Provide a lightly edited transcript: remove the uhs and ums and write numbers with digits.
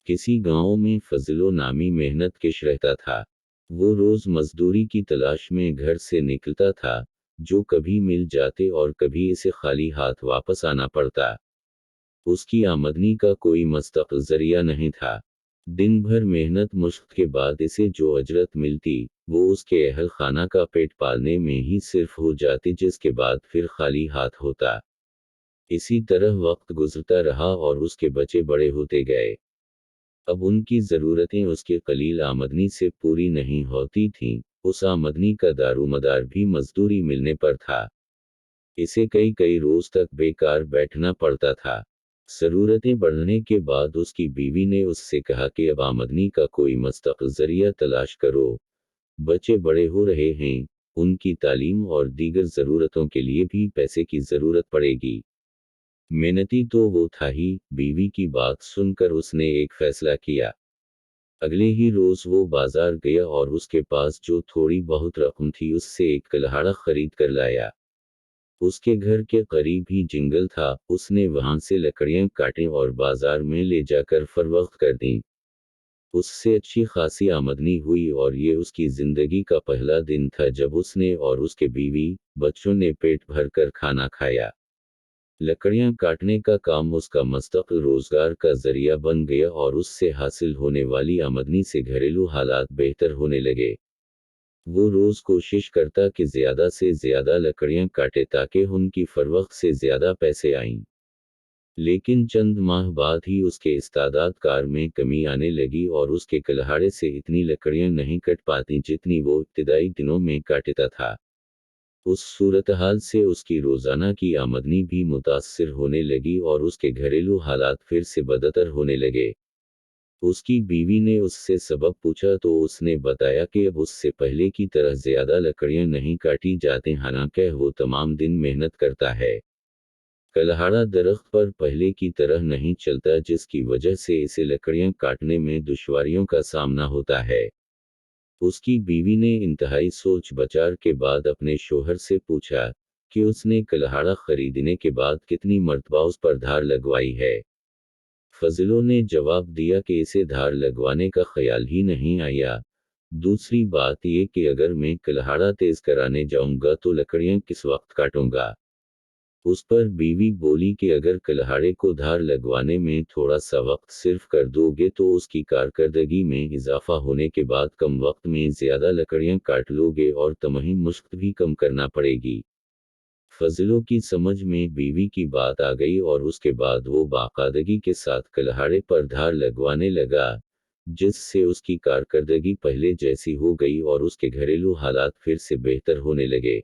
किसी गांव में फजलो नामी मेहनत कश रहता था। वो रोज मजदूरी की तलाश में घर से निकलता था, जो कभी मिल जाते और कभी इसे खाली हाथ वापस आना पड़ता। उसकी आमदनी का कोई मुस्तकिल जरिया नहीं था। दिन भर मेहनत मुश्क के बाद इसे जो अजरत मिलती, वो उसके अहल खाना का पेट पालने में ही सिर्फ हो जाती, जिसके बाद फिर खाली हाथ होता। इसी तरह वक्त गुजरता रहा और उसके बच्चे बड़े होते गए। अब उनकी ज़रूरतें उसके कलील आमदनी से पूरी नहीं होती थीं। उस आमदनी का दारोमदार भी मजदूरी मिलने पर था। इसे कई कई रोज तक बेकार बैठना पड़ता था। ज़रूरतें बढ़ने के बाद उसकी बीवी ने उससे कहा कि अब आमदनी का कोई मुस्तकिल ज़रिया तलाश करो। बच्चे बड़े हो रहे हैं, उनकी तालीम और दीगर ज़रूरतों के लिए भी पैसे की ज़रूरत पड़ेगी। मेहनती तो वो था ही। बीवी की बात सुनकर उसने एक फैसला किया। अगले ही रोज वो बाजार गया और उसके पास जो थोड़ी बहुत रकम थी उससे एक कुल्हाड़ा खरीद कर लाया। उसके घर के करीब ही जंगल था, उसने वहां से लकड़ियां काटी और बाजार में ले जाकर फरोख्त कर दी। उससे अच्छी खासी आमदनी हुई और ये उसकी जिंदगी का पहला दिन था जब उसने और उसके बीवी बच्चों ने पेट भर कर खाना खाया। लकड़ियां काटने का काम उसका मुस्तकिल रोजगार का जरिया बन गया और उससे हासिल होने वाली आमदनी से घरेलू हालात बेहतर होने लगे। वो रोज कोशिश करता कि ज्यादा से ज्यादा लकड़ियां काटे ताकि उनकी फरोख्त से ज्यादा पैसे आएं। लेकिन चंद माह बाद ही उसके इस्तादाद कार में कमी आने लगी और उसके कुल्हाड़े से इतनी लकड़ियां नहीं कट पाती जितनी वो इब्तिदाई दिनों में काटता था। उस सूरतहाल से उसकी रोजाना की आमदनी भी मुतासिर होने लगी और उसके घरेलू हालात फिर से बदतर होने लगे। उसकी बीवी ने उससे सबब पूछा तो उसने बताया कि अब उससे पहले की तरह ज्यादा लकड़ियां नहीं काटी जाती, हालांकि वो तमाम दिन मेहनत करता है। कुल्हाड़ा दरख्त पर पहले की तरह नहीं चलता, जिसकी वजह से इसे लकड़ियां काटने में दुश्वारियों का सामना होता है। उसकी बीवी ने इंतहाई सोच बचार के बाद अपने शोहर से पूछा कि उसने कुल्हाड़ा खरीदने के बाद कितनी मर्तबा उस पर धार लगवाई है। फजलो ने जवाब दिया कि इसे धार लगवाने का ख्याल ही नहीं आया। दूसरी बात यह कि अगर मैं कुल्हाड़ा तेज कराने जाऊंगा तो लकड़ियां किस वक्त काटूंगा। उस पर बीवी बोली कि अगर कुल्हाड़े को धार लगवाने में थोड़ा सा वक्त सिर्फ कर दोगे तो उसकी कारकर्दगी में इजाफा होने के बाद कम वक्त में ज्यादा लकड़ियां काट लोगे और तमही मुश्क भी कम करना पड़ेगी। फजलों की समझ में बीवी की बात आ गई और उसके बाद वो बाकायदगी के साथ कुल्हाड़े पर धार लगवाने लगा, जिससे उसकी कारकर्दगी पहले जैसी हो गई और उसके घरेलू हालात फिर से बेहतर होने लगे।